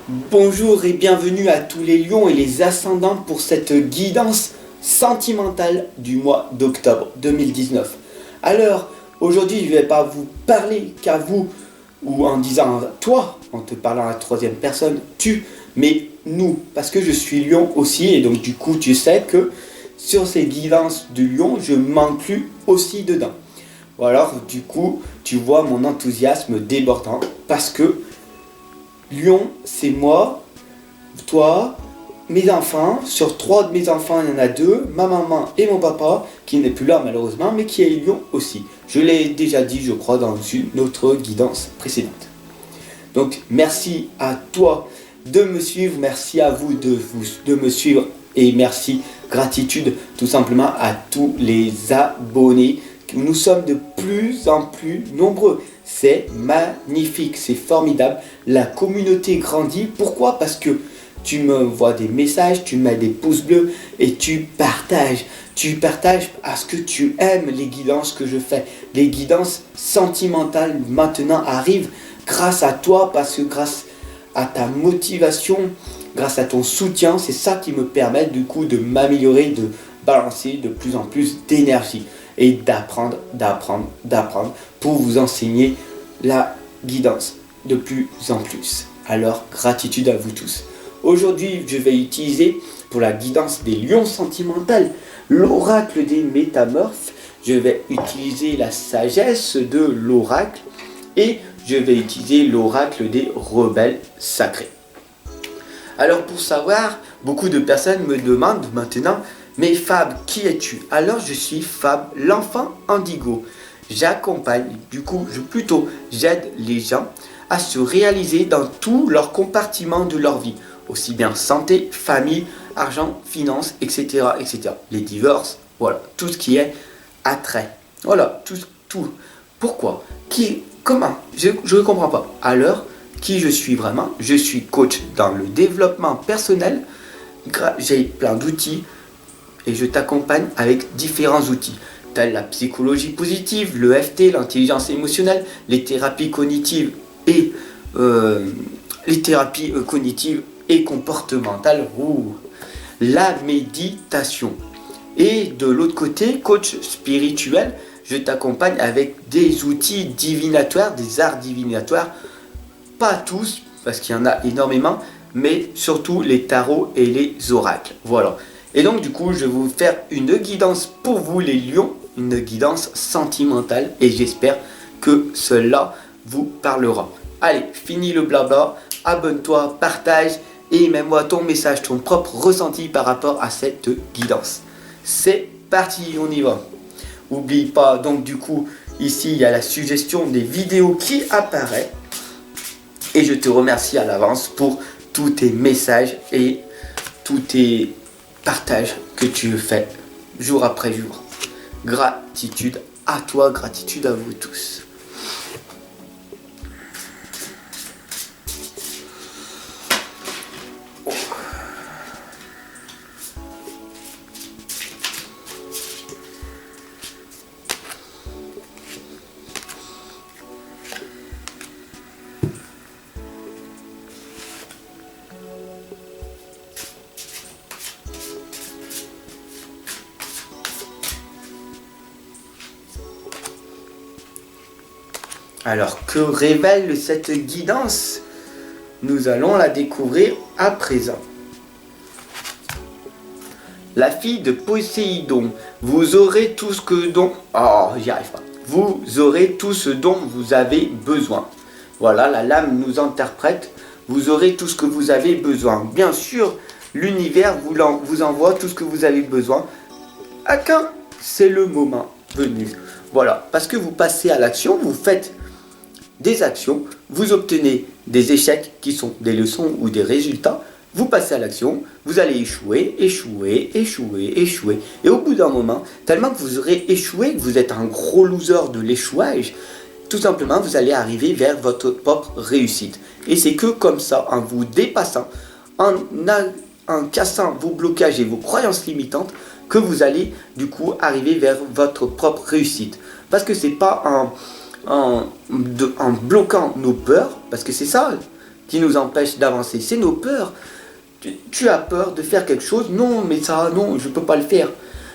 Bonjour et bienvenue à tous les lions et les ascendants pour cette guidance sentimentale du mois d'octobre 2019. Alors, aujourd'hui, je ne vais pas vous parler qu'à vous, ou en disant toi, en te parlant à la troisième personne, tu, mais nous, parce que je suis lion aussi, et donc du coup, tu sais que sur ces guidances de lion, je m'inclus aussi dedans. Ou alors, du coup, tu vois mon enthousiasme débordant, parce que Lion, c'est moi, toi, mes enfants. Sur 3 de mes enfants, il y en a 2, ma maman et mon papa, qui n'est plus là malheureusement, mais qui est lion aussi. Je l'ai déjà dit, je crois, dans une autre guidance précédente. Donc, merci à toi de me suivre, merci à vous de me suivre, et merci, gratitude tout simplement à tous les abonnés. Nous sommes de plus en plus nombreux. C'est magnifique, c'est formidable. La communauté grandit. Pourquoi? Parce que tu me envoies des messages, tu mets des pouces bleus et tu partages. Tu partages parce que tu aimes les guidances que je fais. Les guidances sentimentales maintenant arrivent grâce à toi, parce que grâce à ta motivation, grâce à ton soutien, c'est ça qui me permet du coup de m'améliorer, de balancer de plus en plus d'énergie et d'apprendre pour vous enseigner la guidance de plus en plus. Alors, gratitude à vous tous. Aujourd'hui, je vais utiliser pour la guidance des lions sentimentales l'oracle des métamorphes. Je vais utiliser la sagesse de l'oracle et je vais utiliser l'oracle des rebelles sacrés. Alors pour savoir, beaucoup de personnes me demandent maintenant: mais Fab, qui es-tu? Alors je suis Fab, l'enfant indigo. J'accompagne, du coup, j'aide les gens à se réaliser dans tous leurs compartiments de leur vie. Aussi bien santé, famille, argent, finances, etc. etc. Les divorces, voilà, tout ce qui est attrait. Voilà, tout. Pourquoi? Comment? Je ne comprends pas. Alors, qui je suis vraiment? Je suis coach dans le développement personnel. J'ai plein d'outils et je t'accompagne avec différents outils, tels la psychologie positive, l'EFT, l'intelligence émotionnelle, les thérapies cognitives et comportementales, la méditation. Et de l'autre côté, coach spirituel, je t'accompagne avec des outils divinatoires, des arts divinatoires, pas tous, parce qu'il y en a énormément, mais surtout les tarots et les oracles. Voilà. Et donc du coup, je vais vous faire une guidance pour vous les lions, une guidance sentimentale, et j'espère que cela vous parlera. Allez, fini le blabla, abonne-toi, partage, et mets-moi ton message, ton propre ressenti par rapport à cette guidance. C'est parti, on y va. N'oublie pas, donc du coup, ici il y a la suggestion des vidéos qui apparaît. Et je te remercie à l'avance pour tous tes messages et tous tes partages que tu fais jour après jour. Gratitude à toi, gratitude à vous tous. Alors, que révèle cette guidance? Nous allons la découvrir à présent. La fille de Poséidon, vous aurez tout ce que dont... Oh, j'y arrive pas. Vous aurez tout ce dont vous avez besoin. Voilà, la lame nous interprète. Vous aurez tout ce que vous avez besoin. Bien sûr, l'univers vous envoie tout ce que vous avez besoin. À quand c'est le moment venu. Voilà, parce que vous passez à l'action, vous faites des actions, vous obtenez des échecs qui sont des leçons ou des résultats, vous passez à l'action, vous allez échouer. Et au bout d'un moment, tellement que vous aurez échoué, que vous êtes un gros loser de l'échouage, tout simplement, vous allez arriver vers votre propre réussite. Et c'est que comme ça, en vous dépassant, en cassant vos blocages et vos croyances limitantes, que vous allez du coup arriver vers votre propre réussite. Parce que c'est pas en bloquant nos peurs, parce que c'est ça, qui nous empêchent d'avancer. C'est nos peurs. Tu as peur de faire quelque chose. Non, mais ça, non, je ne peux pas le faire.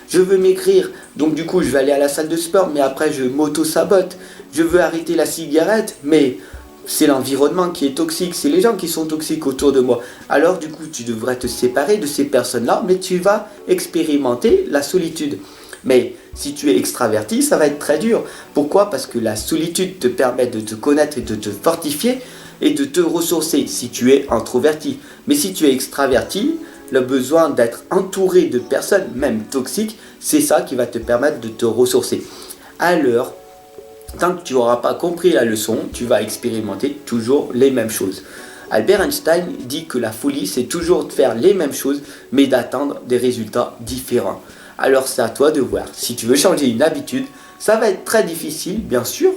Je veux maigrir. Donc du coup, je vais aller à la salle de sport, mais après, je m'auto-sabote. Je veux arrêter la cigarette, mais c'est l'environnement qui est toxique. C'est les gens qui sont toxiques autour de moi. Alors du coup, tu devrais te séparer de ces personnes-là, mais tu vas expérimenter la solitude. Mais si tu es extraverti, ça va être très dur. Pourquoi? Parce que la solitude te permet de te connaître et de te fortifier et de te ressourcer si tu es introverti. Mais si tu es extraverti, le besoin d'être entouré de personnes, même toxiques, c'est ça qui va te permettre de te ressourcer. Alors, tant que tu n'auras pas compris la leçon, tu vas expérimenter toujours les mêmes choses. Albert Einstein dit que la folie, c'est toujours de faire les mêmes choses, mais d'attendre des résultats différents. Alors c'est à toi de voir. Si tu veux changer une habitude, ça va être très difficile, bien sûr,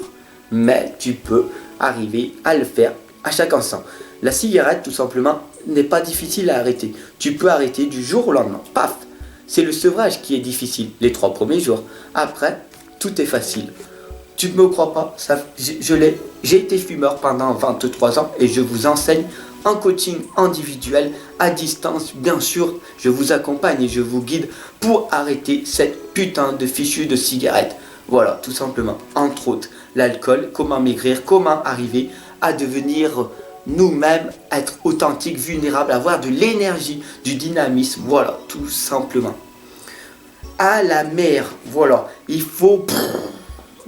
mais tu peux arriver à le faire à chaque instant. La cigarette, tout simplement, n'est pas difficile à arrêter. Tu peux arrêter du jour au lendemain. Paf! C'est le sevrage qui est difficile, les 3 premiers jours. Après, tout est facile. Tu ne me crois pas, j'ai été fumeur pendant 23 ans et je vous enseigne en coaching individuel, à distance, bien sûr, je vous accompagne et je vous guide pour arrêter cette putain de fichue de cigarette. Voilà, tout simplement, entre autres, l'alcool, comment maigrir, comment arriver à devenir nous-mêmes, être authentiques, vulnérables, avoir de l'énergie, du dynamisme, voilà, tout simplement. À la mer, voilà, il faut,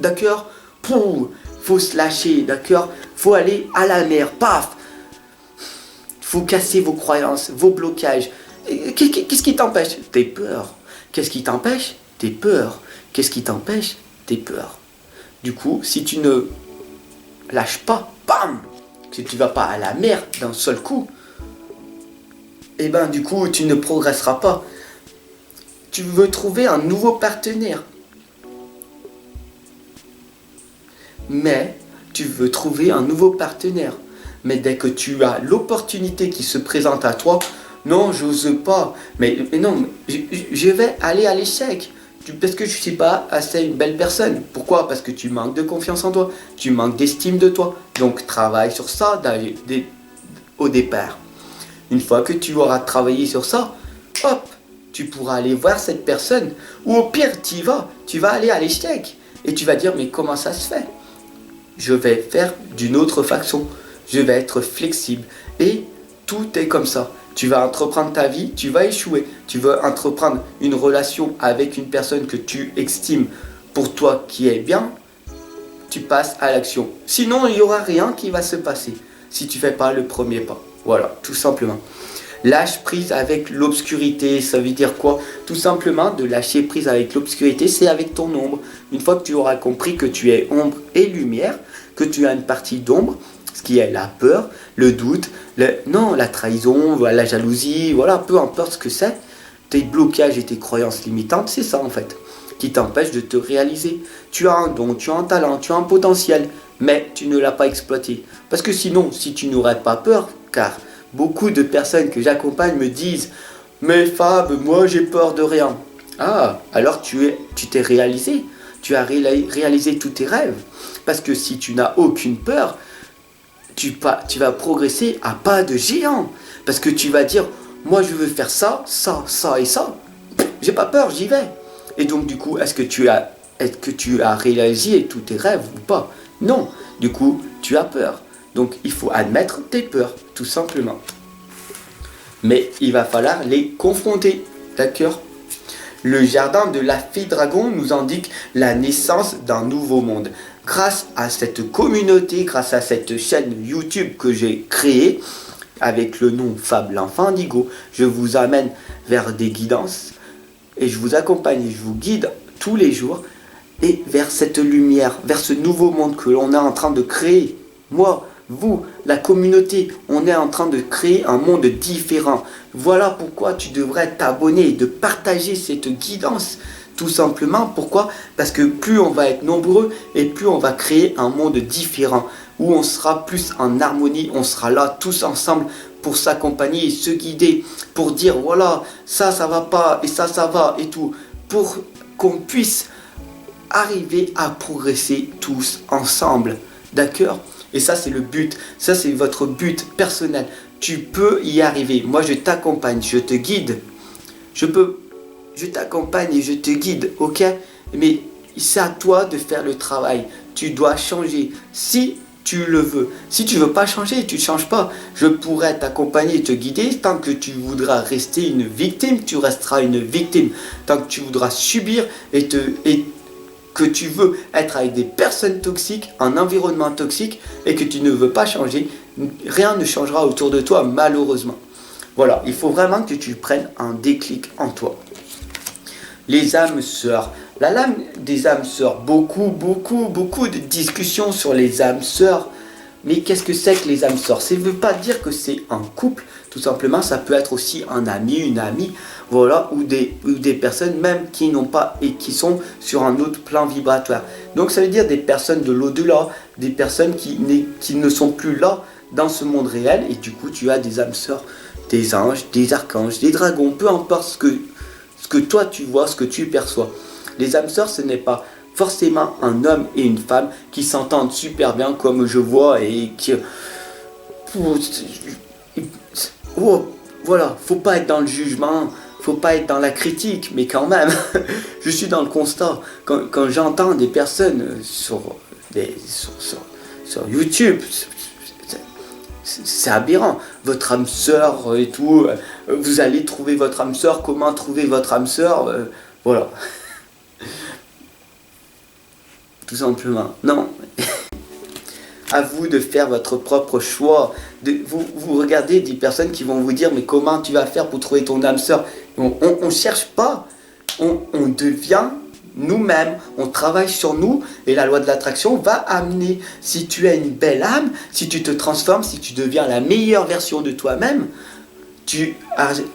d'accord, faut se lâcher, d'accord, faut aller à la mer, paf. Faut casser vos croyances, vos blocages. Qu'est-ce qui t'empêche? Tes peurs. Qu'est-ce qui t'empêche? Tes peurs. Qu'est-ce qui t'empêche? Tes peurs. Du coup, si tu ne lâches pas, bam, si tu ne vas pas à la mer d'un seul coup, et ben du coup, tu ne progresseras pas. Tu veux trouver un nouveau partenaire. Mais tu veux trouver un nouveau partenaire. Mais dès que tu as l'opportunité qui se présente à toi, non, j'ose pas. Mais non, je vais aller à l'échec. Parce que je ne suis pas assez une belle personne. Pourquoi? Parce que tu manques de confiance en toi. Tu manques d'estime de toi. Donc travaille sur ça au départ. Une fois que tu auras travaillé sur ça, hop, tu pourras aller voir cette personne. Ou au pire, tu vas aller à l'échec. Et tu vas dire, mais comment ça se fait? Je vais faire d'une autre façon. Je vais être flexible. Et tout est comme ça. Tu vas entreprendre ta vie, tu vas échouer. Tu vas entreprendre une relation avec une personne que tu estimes pour toi qui est bien, tu passes à l'action. Sinon, il n'y aura rien qui va se passer si tu ne fais pas le premier pas. Voilà, tout simplement. Lâche prise avec l'obscurité, ça veut dire quoi? Tout simplement, de lâcher prise avec l'obscurité, c'est avec ton ombre. Une fois que tu auras compris que tu es ombre et lumière, que tu as une partie d'ombre, ce qui est la peur, le doute, la trahison, la jalousie, voilà, peu importe ce que c'est, tes blocages et tes croyances limitantes, c'est ça en fait, qui t'empêche de te réaliser. Tu as un don, tu as un talent, tu as un potentiel, mais tu ne l'as pas exploité. Parce que sinon, si tu n'aurais pas peur, car beaucoup de personnes que j'accompagne me disent « Mais Fab, moi j'ai peur de rien ». Ah, alors tu t'es réalisé, tu as réalisé tous tes rêves. Parce que si tu n'as aucune peur, tu vas progresser à pas de géant. Parce que tu vas dire, moi je veux faire ça, ça, ça et ça. J'ai pas peur, j'y vais. Et donc du coup, est-ce que tu as réalisé tous tes rêves ou pas? Non. Du coup, tu as peur. Donc il faut admettre tes peurs, tout simplement. Mais il va falloir les confronter. D'accord? Le jardin de la fée dragon nous indique la naissance d'un nouveau monde. Grâce à cette communauté, grâce à cette chaîne YouTube que j'ai créée, avec le nom Fab l'enfant indigo, je vous amène vers des guidances et je vous accompagne et je vous guide tous les jours et vers cette lumière, vers ce nouveau monde que l'on est en train de créer. Moi, vous, la communauté, on est en train de créer un monde différent. Voilà pourquoi tu devrais t'abonner et de partager cette guidance. Tout simplement, pourquoi? Parce que plus on va être nombreux et plus on va créer un monde différent où on sera plus en harmonie, on sera là tous ensemble pour s'accompagner et se guider, pour dire voilà, ça va pas et ça va et tout, pour qu'on puisse arriver à progresser tous ensemble, d'accord? Et ça, c'est le but. Ça, c'est votre but personnel. Tu peux y arriver. Moi, je t'accompagne, je te guide. Je t'accompagne et je te guide, ok? Mais c'est à toi de faire le travail. Tu dois changer. Si tu le veux. Si tu ne veux pas changer, tu ne changes pas. Je pourrais t'accompagner et te guider. Tant que tu voudras rester une victime, tu resteras une victime. Tant que tu voudras subir et que tu veux être avec des personnes toxiques, un environnement toxique, et que tu ne veux pas changer, rien ne changera autour de toi, malheureusement. Voilà, il faut vraiment que tu prennes un déclic en toi. Les âmes sœurs. La lame des âmes sœurs, beaucoup de discussions sur les âmes sœurs. Mais qu'est-ce que c'est que les âmes sœurs? Ça ne veut pas dire que c'est un couple, tout simplement, ça peut être aussi un ami, une amie, voilà, ou des personnes même qui n'ont pas et qui sont sur un autre plan vibratoire. Donc ça veut dire des personnes de l'au-delà, des personnes qui ne sont plus là dans ce monde réel, et du coup tu as des âmes sœurs, des anges, des archanges, des dragons, peu importe ce que toi tu vois, ce que tu perçois. Les âmes sœurs, ce n'est pas forcément un homme et une femme qui s'entendent super bien comme je vois et qui... Oh, voilà, faut pas être dans le jugement, faut pas être dans la critique, mais quand même, je suis dans le constat. Quand j'entends des personnes sur YouTube, c'est aberrant. Votre âme sœur et tout, vous allez trouver votre âme sœur, comment trouver votre âme sœur, voilà. Tout simplement. Non. À vous de faire votre propre choix. Vous regardez des personnes qui vont vous dire mais comment tu vas faire pour trouver ton âme sœur. On ne cherche pas. On devient nous-mêmes. On travaille sur nous et la loi de l'attraction va amener. Si tu as une belle âme, si tu te transformes, si tu deviens la meilleure version de toi-même, tu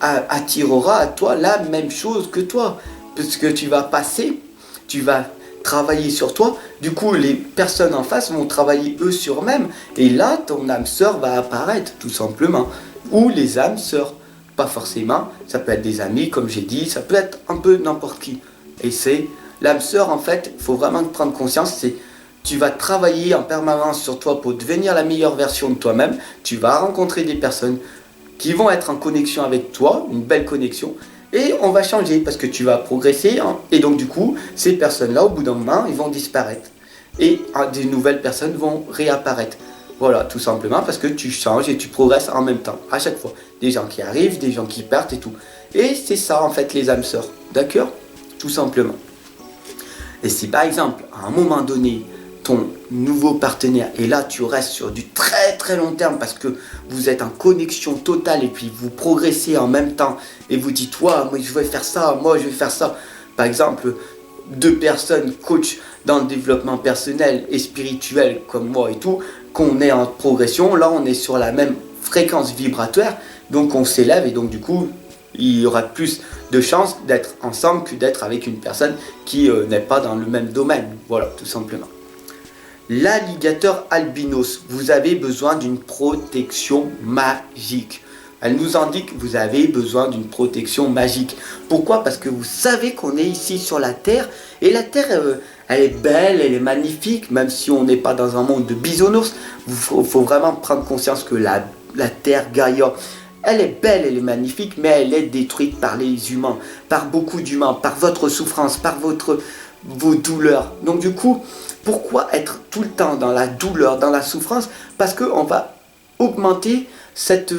attireras à toi la même chose que toi. Parce que tu vas passer, tu vas travailler sur toi, du coup les personnes en face vont travailler eux sur eux-mêmes, et là ton âme sœur va apparaître tout simplement, ou les âmes sœurs, pas forcément, ça peut être des amis comme j'ai dit, ça peut être un peu n'importe qui, et c'est l'âme sœur en fait, il faut vraiment prendre conscience, c'est tu vas travailler en permanence sur toi pour devenir la meilleure version de toi-même, tu vas rencontrer des personnes qui vont être en connexion avec toi, une belle connexion, et on va changer parce que tu vas progresser. Hein, et donc du coup, ces personnes-là, au bout d'un moment, ils vont disparaître. Et des nouvelles personnes vont réapparaître. Voilà, tout simplement parce que tu changes et tu progresses en même temps, à chaque fois. Des gens qui arrivent, des gens qui partent et tout. Et c'est ça en fait les âmes sœurs. D'accord? Tout simplement. Et si par exemple, à un moment donné, ton nouveau partenaire, et là tu restes sur du très long terme parce que vous êtes en connexion totale et puis vous progressez en même temps et vous dites moi je vais faire ça, moi je vais faire ça. Par exemple, deux personnes coach dans le développement personnel et spirituel comme moi et tout, qu'on est en progression, là on est sur la même fréquence vibratoire, donc on s'élève et donc du coup il y aura plus de chances d'être ensemble que d'être avec une personne qui n'est pas dans le même domaine. Voilà, tout simplement. L'alligator albinos, vous avez besoin d'une protection magique. Elle nous indique que vous avez besoin d'une protection magique. Pourquoi? Parce que vous savez qu'on est ici sur la Terre. Et la Terre, elle est belle, elle est magnifique. Même si on n'est pas dans un monde de bisounours. Il faut vraiment prendre conscience que la Terre, Gaïa, elle est belle, elle est magnifique. Mais elle est détruite par les humains. Par beaucoup d'humains. Par votre souffrance, par vos douleurs. Donc du coup, pourquoi être tout le temps dans la douleur, dans la souffrance? Parce qu'on va augmenter cette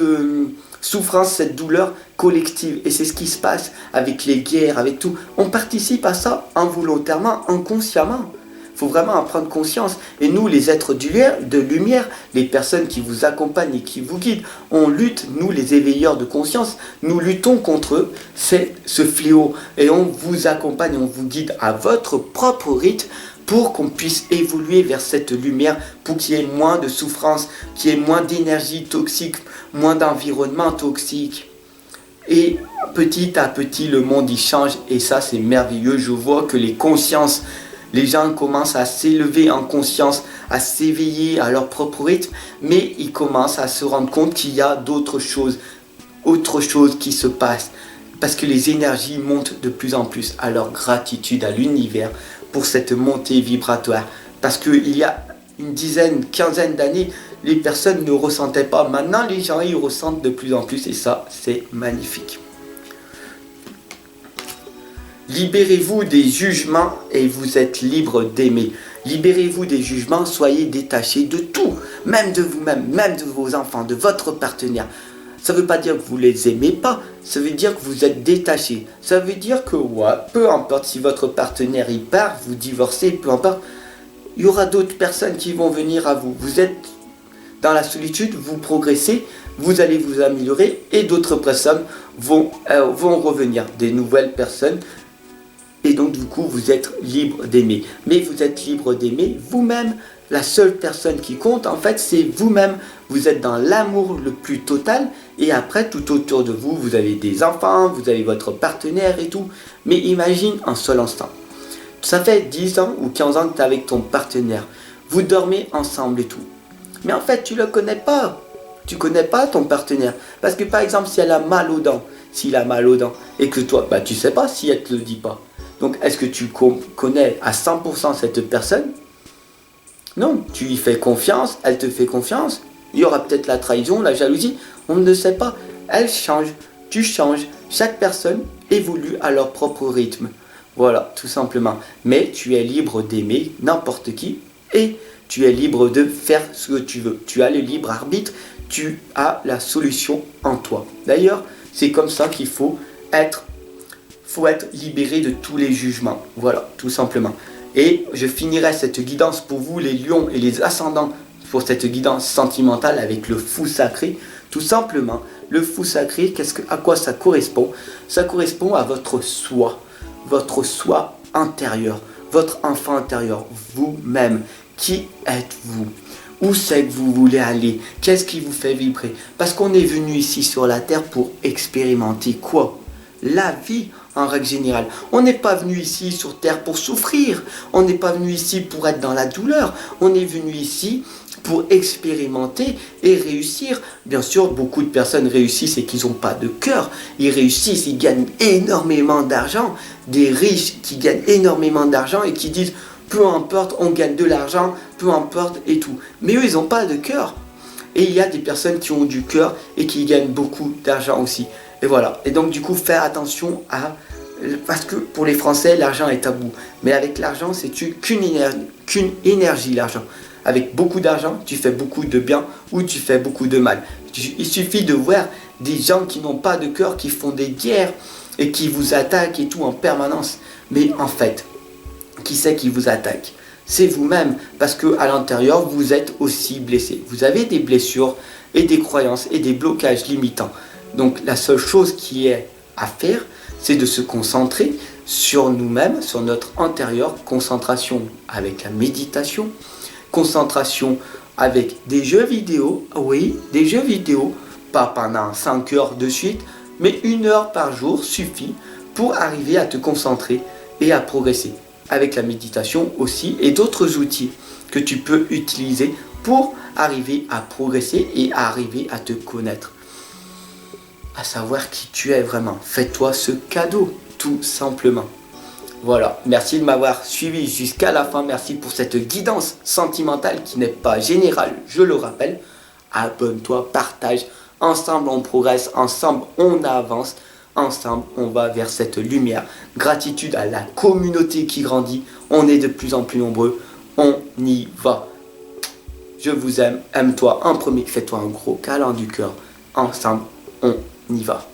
souffrance, cette douleur collective. Et c'est ce qui se passe avec les guerres, avec tout. On participe à ça involontairement, inconsciemment. Il faut vraiment en prendre conscience. Et nous, les êtres de lumière, les personnes qui vous accompagnent et qui vous guident, on lutte, nous les éveilleurs de conscience, nous luttons contre ce fléau. Et on vous accompagne, on vous guide à votre propre rythme pour qu'on puisse évoluer vers cette lumière, pour qu'il y ait moins de souffrance, qu'il y ait moins d'énergie toxique, moins d'environnement toxique. Et petit à petit, le monde y change et ça c'est merveilleux. Je vois que les gens commencent à s'élever en conscience, à s'éveiller à leur propre rythme, mais ils commencent à se rendre compte qu'il y a d'autres choses, autre chose qui se passe. Parce que les énergies montent de plus en plus. Alors gratitude à l'univers pour cette montée vibratoire. Parce qu'il y a une dizaine, quinzaine d'années, les personnes ne ressentaient pas. Maintenant, les gens, ils ressentent de plus en plus et ça, c'est magnifique. Libérez-vous des jugements et vous êtes libre d'aimer. Libérez-vous des jugements, soyez détachés de tout, même de vous-même, même de vos enfants, de votre partenaire. Ça ne veut pas dire que vous ne les aimez pas, ça veut dire que vous êtes détachés. Ça veut dire que, ouais, peu importe si votre partenaire y part, vous divorcez, peu importe, il y aura d'autres personnes qui vont venir à vous. Vous êtes dans la solitude, vous progressez, vous allez vous améliorer et d'autres personnes vont revenir, des nouvelles personnes. Et donc du coup, vous êtes libre d'aimer. Mais vous êtes libre d'aimer vous-même. La seule personne qui compte, en fait, c'est vous-même. Vous êtes dans l'amour le plus total. Et après, tout autour de vous, vous avez des enfants, vous avez votre partenaire et tout. Mais imagine un seul instant. Ça fait 10 ans ou 15 ans que tu es avec ton partenaire. Vous dormez ensemble et tout. Mais en fait, tu ne le connais pas. Tu ne connais pas ton partenaire. Parce que par exemple, si elle a mal aux dents, s'il a mal aux dents, et que toi, tu ne sais pas si elle ne te le dit pas. Donc, est-ce que tu connais à 100% cette personne? Non, tu lui fais confiance, elle te fait confiance. Il y aura peut-être la trahison, la jalousie, on ne sait pas. Elle change, tu changes. Chaque personne évolue à leur propre rythme. Voilà, tout simplement. Mais tu es libre d'aimer n'importe qui et tu es libre de faire ce que tu veux. Tu as le libre arbitre, tu as la solution en toi. D'ailleurs, c'est comme ça qu'il faut être libéré de tous les jugements. Voilà, tout simplement. Et je finirai cette guidance pour vous, les lions et les ascendants, pour cette guidance sentimentale avec le fou sacré. Tout simplement, le fou sacré, à quoi ça correspond? Ça correspond à votre soi intérieur, votre enfant intérieur, vous-même. Qui êtes-vous? Où c'est que vous voulez aller? Qu'est-ce qui vous fait vibrer? Parce qu'on est venu ici sur la terre pour expérimenter quoi? La vie en règle générale. On n'est pas venu ici sur terre pour souffrir. On n'est pas venu ici pour être dans la douleur. On est venu ici pour expérimenter et réussir. Bien sûr, beaucoup de personnes réussissent et qu'ils n'ont pas de cœur. Ils réussissent, ils gagnent énormément d'argent. Des riches qui gagnent énormément d'argent et qui disent peu importe, on gagne de l'argent, peu importe et tout. Mais eux, ils n'ont pas de cœur. Et il y a des personnes qui ont du cœur et qui gagnent beaucoup d'argent aussi. Et voilà. Et donc du coup, faire attention à... Parce que pour les Français, l'argent est tabou. Mais avec l'argent, c'est qu'une énergie, l'argent. Avec beaucoup d'argent, tu fais beaucoup de bien ou tu fais beaucoup de mal. Il suffit de voir des gens qui n'ont pas de cœur, qui font des guerres et qui vous attaquent et tout en permanence. Mais en fait, qui c'est qui vous attaque? C'est vous-même. Parce qu'à l'intérieur, vous êtes aussi blessé. Vous avez des blessures et des croyances et des blocages limitants. Donc la seule chose qui est à faire, c'est de se concentrer sur nous-mêmes, sur notre intérieur, concentration avec la méditation, concentration avec des jeux vidéo, oui, des jeux vidéo, pas pendant 5 heures de suite, mais 1 heure par jour suffit pour arriver à te concentrer et à progresser. Avec la méditation aussi et d'autres outils que tu peux utiliser pour arriver à progresser et à arriver à te connaître. À savoir qui tu es vraiment. Fais-toi ce cadeau, tout simplement. Voilà, merci de m'avoir suivi jusqu'à la fin. Merci pour cette guidance sentimentale qui n'est pas générale, je le rappelle. Abonne-toi, partage. Ensemble, on progresse. Ensemble, on avance. Ensemble, on va vers cette lumière. Gratitude à la communauté qui grandit. On est de plus en plus nombreux. On y va. Je vous aime. Aime-toi en premier. Fais-toi un gros câlin du cœur. Ensemble, on y va.